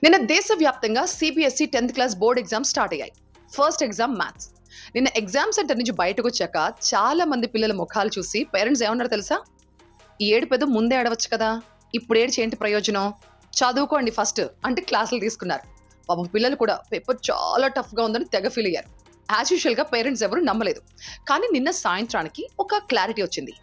నిన్న దేశవ్యాప్తంగా CBSE 10th class board exams start అయ్యాయి. First exam maths. నిన్న ఎగ్జామ్ సెంటర్ నుంచి బయటకు వచ్చాక చాలా మంది పిల్లల ముఖాలు చూసి పేరెంట్స్ ఏమన్నారు తెలుసా? ఈ ఏడుపేదో ముందే ఆడవచ్చు కదా, ఇప్పుడు ఏడ్చి ఏంటి ప్రయోజనం, చదువుకోండి ఫస్ట్ అంటే క్లాసులు తీసుకున్నారు. పాపం పిల్లలు కూడా పేపర్ చాలా టఫ్ గా ఉందని తెగ ఫీల్ అయ్యారు. యాజ్ యూజువల్ గా పేరెంట్స్ ఎవరు నమ్మలేదు. కానీ నిన్న సాయంత్రానికి ఒక క్లారిటీ వచ్చింది.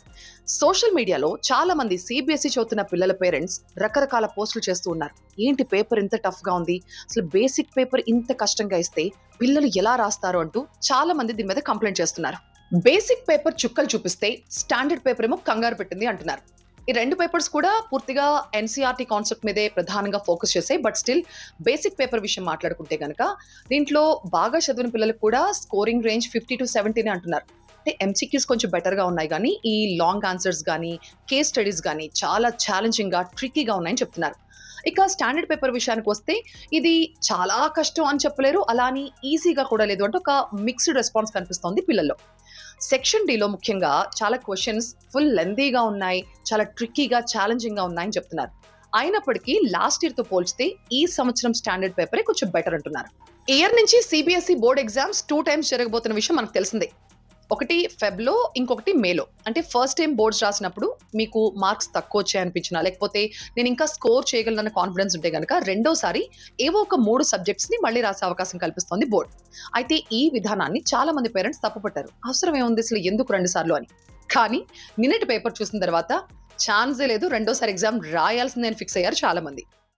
సోషల్ మీడియాలో చాలా మంది సిబిఎస్ఈ చదువుతున్న పిల్లల పేరెంట్స్ రకరకాల పోస్టులు చేస్తూ ఉన్నారు. ఏంటి పేపర్ ఇంత టఫ్ గా ఉంది, అసలు బేసిక్ పేపర్ ఇంత కష్టంగా ఇస్తే పిల్లలు ఎలా రాస్తారు అంటూ చాలా మంది దీని మీద కంప్లైంట్ చేస్తున్నారు. బేసిక్ పేపర్ చుక్కలు చూపిస్తే స్టాండర్డ్ పేపర్ ఏమో కంగారు పెట్టింది అంటున్నారు. ఈ రెండు పేపర్స్ కూడా పూర్తిగా ఎన్సీఆర్టీ కాన్సెప్ట్ మీదే ప్రధానంగా ఫోకస్ చేసాయి. బట్ స్టిల్ బేసిక్ పేపర్ విషయం మాట్లాడుకుంటే గనక దీంట్లో బాగా చదివిన పిల్లలకు కూడా స్కోరింగ్ రేంజ్ 50 to 70 అంటున్నారు. అంటే ఎంసీక్యూస్ కొంచెం బెటర్గా ఉన్నాయి, కానీ ఈ లాంగ్ ఆన్సర్స్ కానీ కేస్ స్టడీస్ కానీ చాలా ఛాలెంజింగ్గా ట్రిక్కీగా ఉన్నాయని చెప్తున్నారు. ఇక స్టాండర్డ్ పేపర్ విషయానికి వస్తే ఇది చాలా కష్టం అని చెప్పలేరు, అలా అని ఈజీగా కూడా లేదు అంటే ఒక మిక్స్డ్ రెస్పాన్స్ కనిపిస్తోంది పిల్లల్లో. సెక్షన్ డిలో ముఖ్యంగా చాలా క్వశ్చన్స్ ఫుల్ లెందీగా ఉన్నాయి, చాలా ట్రిక్కీగా ఛాలెంజింగ్గా ఉన్నాయని చెప్తున్నారు. అయినప్పటికీ లాస్ట్ ఇయర్తో పోల్చితే ఈ సంవత్సరం స్టాండర్డ్ పేపరే కొంచెం బెటర్ అంటున్నారు. ఇయర్ నుంచి సిబిఎస్ఈ బోర్డ్ ఎగ్జామ్స్ 2 times జరగబోతున్న విషయం మనకు తెలిసిందే. ఒకటి ఫెబ్లో, ఇంకొకటి మేలో. అంటే ఫస్ట్ టైం బోర్డ్స్ రాసినప్పుడు మీకు మార్క్స్ తక్కువ వచ్చాయనిపించినా, లేకపోతే నేను ఇంకా స్కోర్ చేయగలనన్న కాన్ఫిడెన్స్ ఉంటే కనుక రెండోసారి ఏవో ఒక 3 సబ్జెక్ట్స్ని మళ్ళీ రాసే అవకాశం కల్పిస్తోంది బోర్డ్. అయితే ఈ విధానాన్ని చాలా మంది పేరెంట్స్ తప్పుపట్టారు. అవసరం ఏముంది అసలు, ఎందుకు 2 సార్లు అని. కానీ నిన్నటి పేపర్ చూసిన తర్వాత ఛాన్సే లేదు, రెండోసారి ఎగ్జామ్ రాయాల్సిందే అని ఫిక్స్ అయ్యారు చాలా మంది.